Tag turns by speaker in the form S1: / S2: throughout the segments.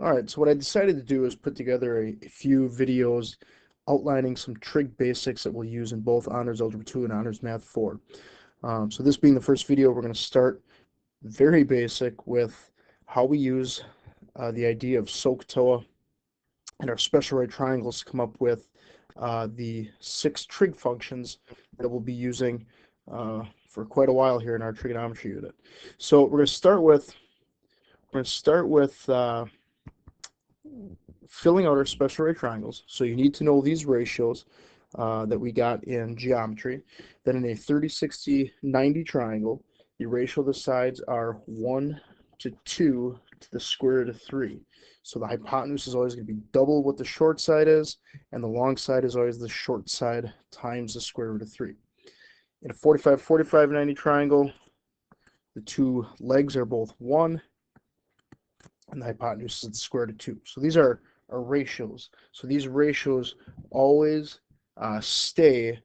S1: Alright, so what I decided to do is put together a few videos outlining some trig basics that we'll use in both Honors Algebra 2 and Honors Math 4. So this being the first video, we're going to start very basic with how we use the idea of SOHCAHTOA and our special right triangles to come up with the 6 trig functions that we'll be using for quite a while here in our trigonometry unit. So we're going to start with filling out our special right triangles. So you need to know these ratios that we got in geometry. Then in a 30, 60, 90 triangle, the ratio of the sides are 1 to 2 to the square root of 3. So the hypotenuse is always going to be double what the short side is, and the long side is always the short side times the square root of 3. In a 45, 45, 90 triangle, the two legs are both 1, and the hypotenuse is the square root of 2. So these are ratios. So these ratios always stay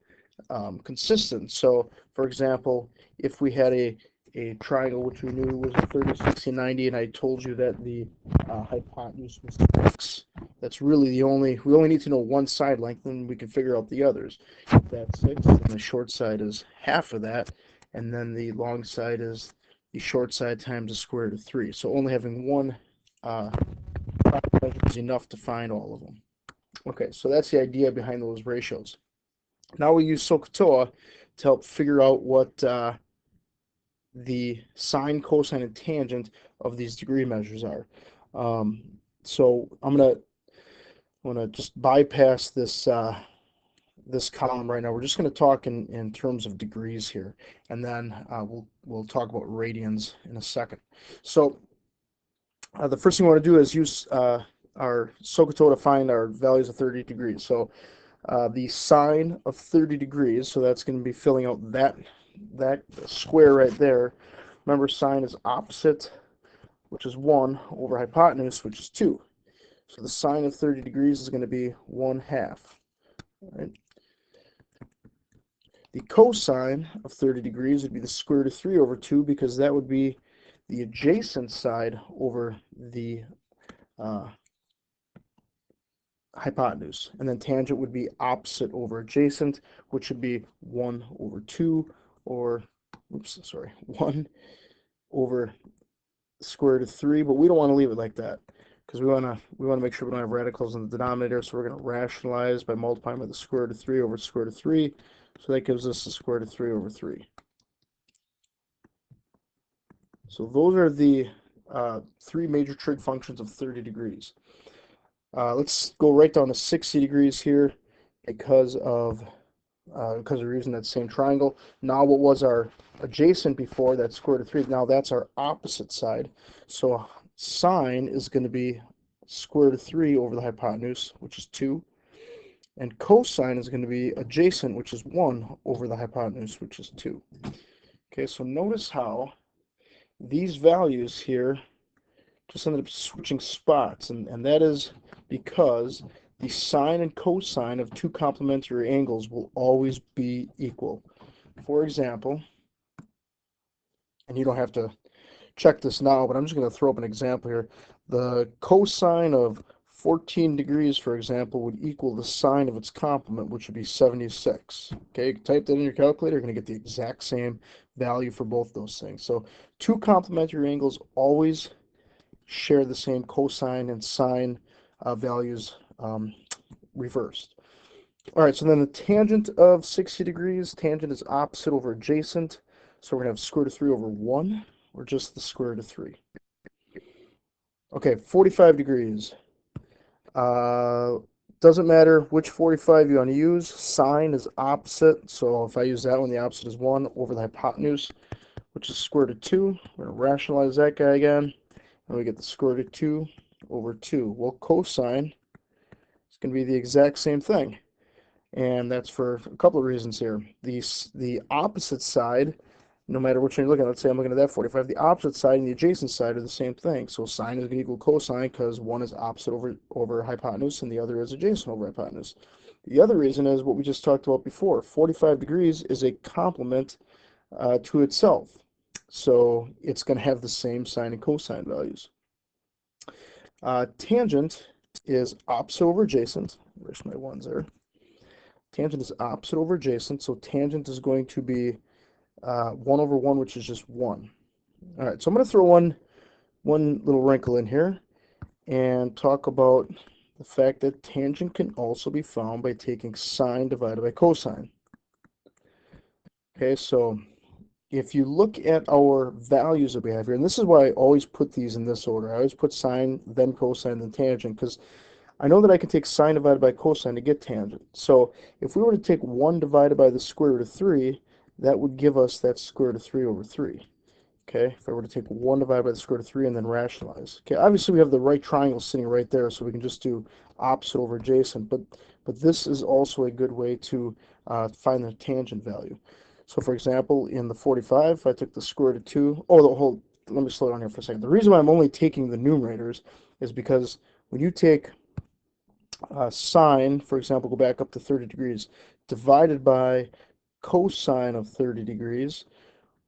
S1: consistent. So for example, if we had a triangle which we knew was a 30, 60, 90, and I told you that the hypotenuse was 6, that's really the only, we only need to know one side length and we can figure out the others. If that's 6, then the short side is half of that, and then the long side is the short side times the square root of 3. So only having one is enough to find all of them. Okay, so that's the idea behind those ratios. Now we use SOHCAHTOA to help figure out what the sine, cosine, and tangent of these degree measures are. So I'm gonna just bypass this this column right now. We're just going to talk in terms of degrees here, and then we'll talk about radians in a second. So the first thing we want to do is use our SOHCAHTOA to find our values of 30 degrees. So the sine of 30 degrees, so that's going to be filling out that square right there. Remember, sine is opposite, which is 1, over hypotenuse, which is 2. So the sine of 30 degrees is going to be 1/2. Right? The cosine of 30 degrees would be the square root of 3 over 2, because that would be the adjacent side over the hypotenuse. And then tangent would be opposite over adjacent, which would be 1 over 2, or, oops, sorry, 1 over square root of 3, but we don't want to leave it like that, because we want to make sure we don't have radicals in the denominator, so we're going to rationalize by multiplying by the square root of 3 over square root of 3, so that gives us the square root of 3 over 3. So those are the 3 major trig functions of 30 degrees. Let's go right down to 60 degrees here because we're using that same triangle. Now what was our adjacent before, that square root of 3, now that's our opposite side. So sine is going to be square root of 3 over the hypotenuse, which is 2. And cosine is going to be adjacent, which is 1 over the hypotenuse, which is 2. Okay, so notice how these values here just ended up switching spots, and that is because the sine and cosine of two complementary angles will always be equal. For example, and you don't have to check this now, but I'm just going to throw up an example here. The cosine of 14 degrees, for example, would equal the sine of its complement, which would be 76. Okay, type that in your calculator, you're going to get the exact same value for both those things. So two complementary angles always share the same cosine and sine values reversed. All right, so then the tangent of 60 degrees, tangent is opposite over adjacent, so we're going to have square root of 3 over 1, or just the square root of 3. Okay, 45 degrees. Doesn't matter which 45 you want to use. Sine is opposite, so if I use that one, the opposite is 1 over the hypotenuse, which is square root of 2. We're going to rationalize that guy again, and we get the square root of 2 over 2. Well, cosine is going to be the exact same thing, and that's for a couple of reasons here. The opposite side, no matter which one you're looking at, let's say I'm looking at that 45, the opposite side and the adjacent side are the same thing. So sine is going to equal cosine because one is opposite over hypotenuse and the other is adjacent over hypotenuse. The other reason is what we just talked about before. 45 degrees is a complement to itself. So it's going to have the same sine and cosine values. Tangent is opposite over adjacent. Where's my ones there? Tangent is opposite over adjacent, so tangent is going to be 1 over 1, which is just 1. All right, so I'm going to throw one little wrinkle in here and talk about the fact that tangent can also be found by taking sine divided by cosine. Okay, so if you look at our values that we have here, and this is why I always put these in this order. I always put sine, then cosine, then tangent, because I know that I can take sine divided by cosine to get tangent. So if we were to take 1 divided by the square root of 3, that would give us that square root of 3 over 3. Okay, if I were to take 1 divided by the square root of 3 and then rationalize. Okay, obviously we have the right triangle sitting right there, so we can just do opposite over adjacent, but this is also a good way to find the tangent value. So for example, in the 45, if I took the square root of 2, let me slow down here for a second. The reason why I'm only taking the numerators is because when you take sine, for example, go back up to 30 degrees, divided by cosine of 30 degrees,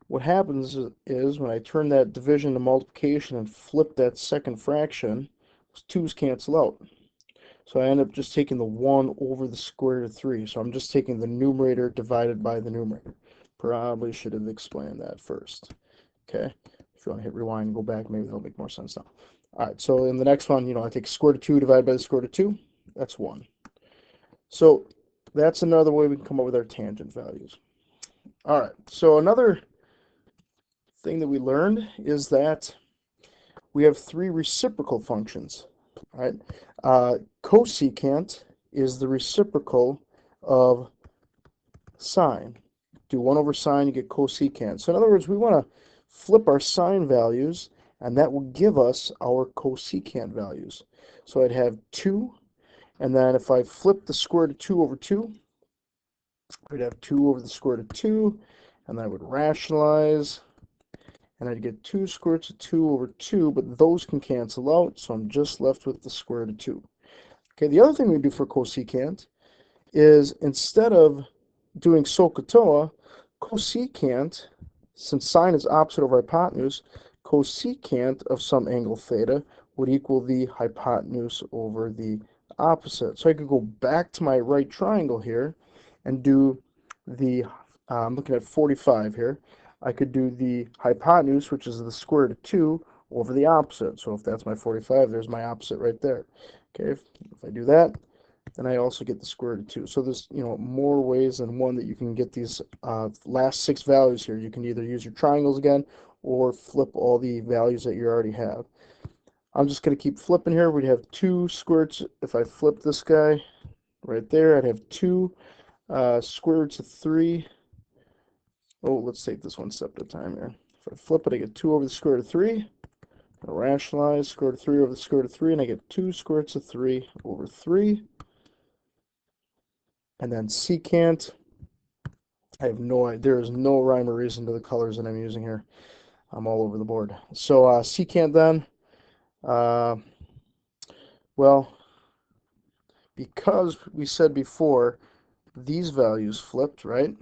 S1: what happens is when I turn that division to multiplication and flip that second fraction, those 2's cancel out. So I end up just taking the 1 over the square root of 3. So I'm just taking the numerator divided by the numerator. Probably should have explained that first. Okay, if you want to hit rewind and go back, maybe that'll make more sense now. All right, so in the next one, I take square root of 2 divided by the square root of 2. That's 1. So that's another way we can come up with our tangent values. All right, so another thing that we learned is that we have 3 reciprocal functions. All right, cosecant is the reciprocal of sine. Do 1 over sine, you get cosecant. So in other words, we want to flip our sine values, and that will give us our cosecant values. So I'd have 2, and then if I flip the square root of 2 over 2, I'd have 2 over the square root of 2, and then I would rationalize, and I'd get 2 square roots of 2 over 2, but those can cancel out, so I'm just left with the square root of 2. Okay, the other thing we do for cosecant is instead of doing SOHCAHTOA, cosecant, since sine is opposite over hypotenuse, cosecant of some angle theta would equal the hypotenuse over the opposite. So I could go back to my right triangle here and do the, I'm looking at 45 here, I could do the hypotenuse, which is the square root of 2, over the opposite. So if that's my 45, there's my opposite right there. Okay, if I do that, then I also get the square root of 2. So there's, more ways than one that you can get these last 6 values here. You can either use your triangles again or flip all the values that you already have. I'm just going to keep flipping here. We'd have 2 square roots. If I flip this guy right there, I'd have 2 square roots of 3. Oh, let's take this one step at a time here. If I flip it, I get 2 over the square root of 3. I rationalize square root of 3 over the square root of 3, and I get 2 square roots of 3 over 3. And then secant, I have no idea. There is no rhyme or reason to the colors that I'm using here. I'm all over the board. So secant then, well, because we said before, these values flipped, right?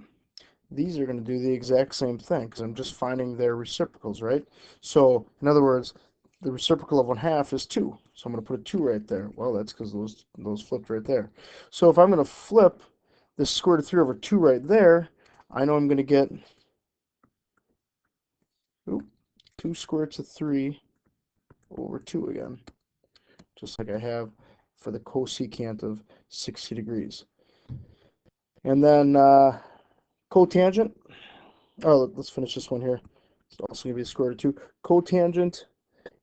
S1: These are going to do the exact same thing because I'm just finding their reciprocals, right? So, in other words, the reciprocal of 1/2 is 2. So I'm going to put a 2 right there. Well, that's because those flipped right there. So if I'm going to flip this square root of 3 over 2 right there, I know I'm going to get 2 square roots of 3 over 2 again, just like I have for the cosecant of 60 degrees. And then cotangent, let's finish this one here. It's also going to be the square root of 2. Cotangent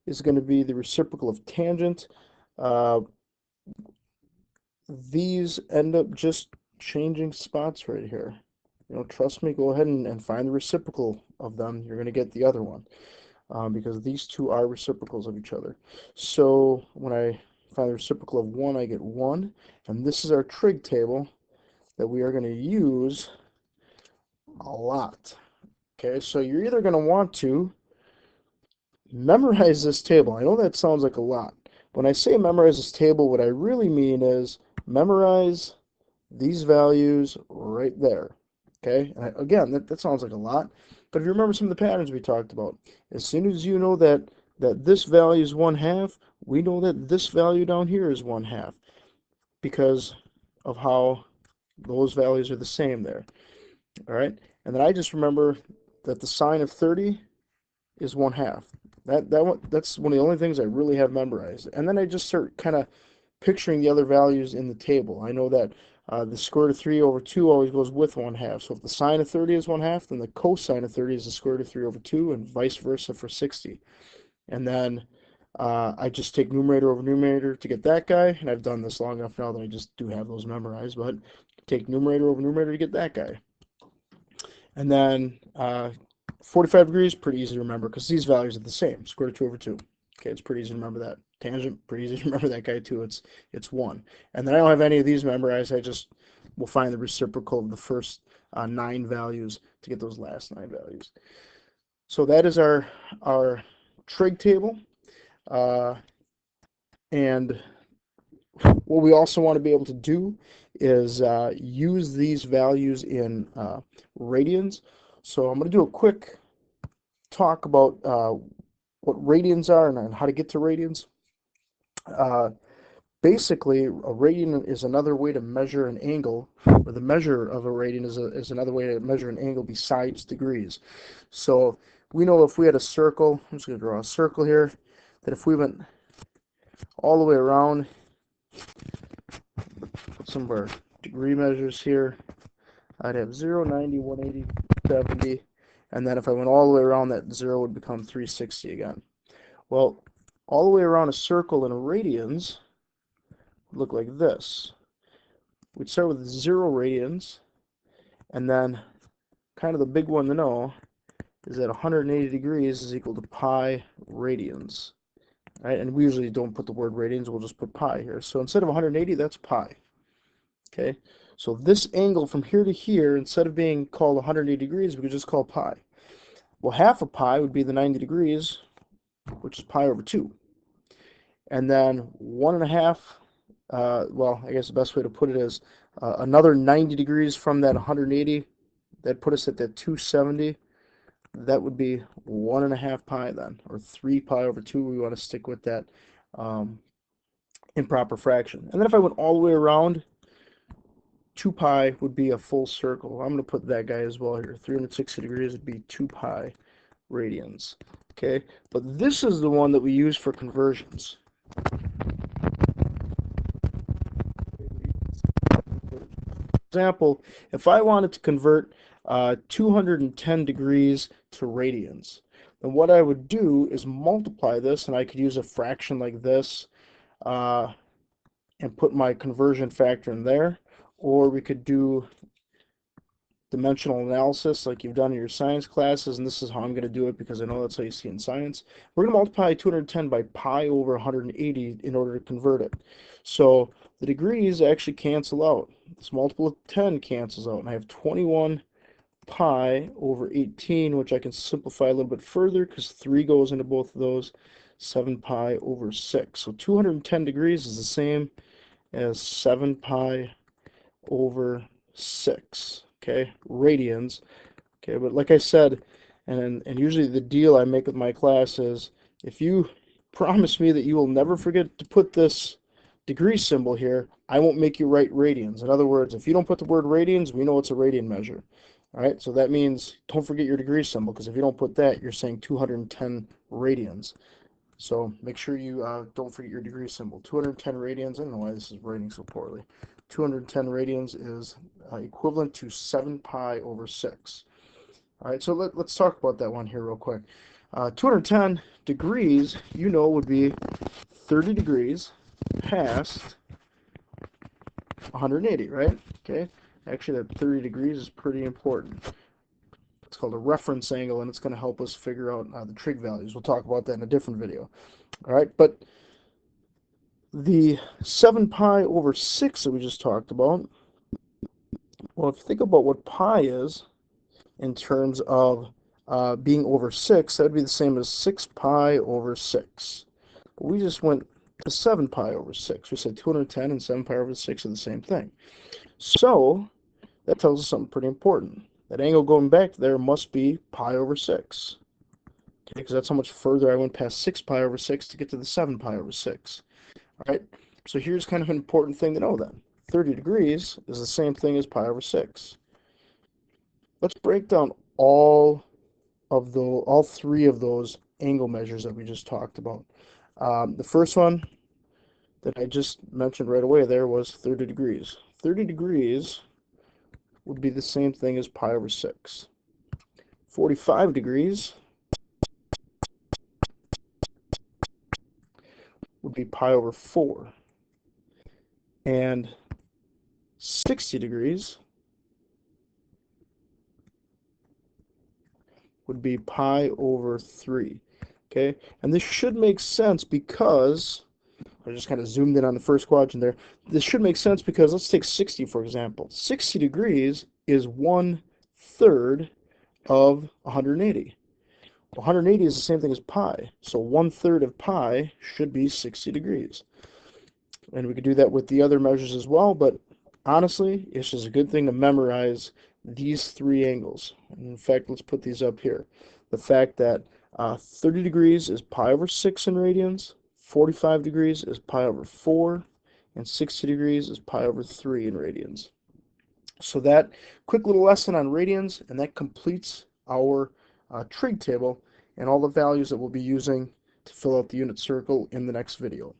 S1: is going to be the reciprocal of tangent. These end up just changing spots right here. Trust me, go ahead and find the reciprocal of them. You're going to get the other one because these two are reciprocals of each other. So when I find the reciprocal of 1, I get 1. And this is our trig table that we are going to use a lot. Okay, so you're either going to want to memorize this table. I know that sounds like a lot. When I say memorize this table, what I really mean is memorize these values right there. Okay, and again, that sounds like a lot, but if you remember some of the patterns we talked about, as soon as you know that this value is 1/2, we know that this value down here is 1/2 because of how those values are the same there. All right, and then I just remember that the sine of 30 is 1/2. That's one of the only things I really have memorized. And then I just start kind of picturing the other values in the table. I know that the square root of 3 over 2 always goes with 1/2. So if the sine of 30 is 1/2, then the cosine of 30 is the square root of 3 over 2, and vice versa for 60. And then I just take numerator over numerator to get that guy, and I've done this long enough now that I just do have those memorized, but take numerator over numerator to get that guy. And then 45 degrees, pretty easy to remember because these values are the same, square root of 2 over 2. Okay, it's pretty easy to remember that. Tangent, pretty easy to remember that guy too. It's 1. And then I don't have any of these memorized. I just will find the reciprocal of the first 9 values to get those last 9 values. So that is our trig table. And what we also want to be able to do is use these values in radians. So I'm going to do a quick talk about what radians are and how to get to radians. Basically, a radian is another way to measure an angle, or the measure of a radian is another way to measure an angle besides degrees. So we know if we had a circle, I'm just going to draw a circle here, that if we went all the way around, put some of our degree measures here, I'd have 0, 90, 180, 70, and then if I went all the way around, that 0 would become 360 again. Well, all the way around a circle in radians would look like this. We'd start with 0 radians, and then kind of the big one to know is that 180 degrees is equal to pi radians. Right? And we usually don't put the word radians, we'll just put pi here. So instead of 180, that's pi. Okay, so this angle from here to here, instead of being called 180 degrees, we could just call pi. Well, half of pi would be the 90 degrees, which is pi over 2. And then 1.5, well, I guess the best way to put it is another 90 degrees from that 180, that put us at that 270. That would be 1.5 pi then, or 3 pi over 2. We want to stick with that improper fraction. And then if I went all the way around, 2 pi would be a full circle. I'm going to put that guy as well here. 360 degrees would be 2 pi radians. Okay, but this is the one that we use for conversions. For example, if I wanted to convert 210 degrees to radians, then what I would do is multiply this, and I could use a fraction like this and put my conversion factor in there, or we could do dimensional analysis like you've done in your science classes, and this is how I'm going to do it because I know that's how you see in science. We're going to multiply 210 by pi over 180 in order to convert it. So the degrees actually cancel out. This multiple of 10 cancels out, and I have 21 pi over 18, which I can simplify a little bit further because 3 goes into both of those, 7 pi over 6. So 210 degrees is the same as 7 pi over 6. Okay, radians. Okay, but like I said, and usually the deal I make with my class is if you promise me that you will never forget to put this degree symbol here, I won't make you write radians. In other words, if you don't put the word radians, we know it's a radian measure. All right, so that means don't forget your degree symbol, because if you don't put that, you're saying 210 radians. So make sure you don't forget your degree symbol. 210 radians, I don't know why this is writing so poorly. 210 radians is equivalent to 7 pi over 6. All right, so let's talk about that one here real quick. 210 degrees, you know, would be 30 degrees past 180, right? Okay, actually that 30 degrees is pretty important. It's called a reference angle, and it's going to help us figure out the trig values. We'll talk about that in a different video. All right, but the 7 pi over 6 that we just talked about, well, if you think about what pi is in terms of being over 6, that would be the same as 6 pi over 6. But we just went to 7 pi over 6. We said 210 and 7 pi over 6 are the same thing. So that tells us something pretty important. That angle going back there must be pi over 6. because that's how much further I went past 6 pi over 6 to get to the 7 pi over 6. All right, so here's kind of an important thing to know then. 30 degrees is the same thing as pi over 6. Let's break down all three of those angle measures that we just talked about. The first one that I just mentioned right away there was 30 degrees. 30 degrees would be the same thing as pi over 6. 45 degrees would be pi over 4. And 60 degrees would be pi over 3. Okay, and this should make sense because I just kind of zoomed in on the first quadrant there. This should make sense because let's take 60 for example. 60 degrees is 1/3 of 180. 180 is the same thing as pi, so 1/3 of pi should be 60 degrees. And we could do that with the other measures as well, but honestly, it's just a good thing to memorize these three angles. And in fact, let's put these up here. The fact that 30 degrees is pi over 6 in radians, 45 degrees is pi over 4, and 60 degrees is pi over 3 in radians. So that quick little lesson on radians, and that completes our trig table and all the values that we'll be using to fill out the unit circle in the next video.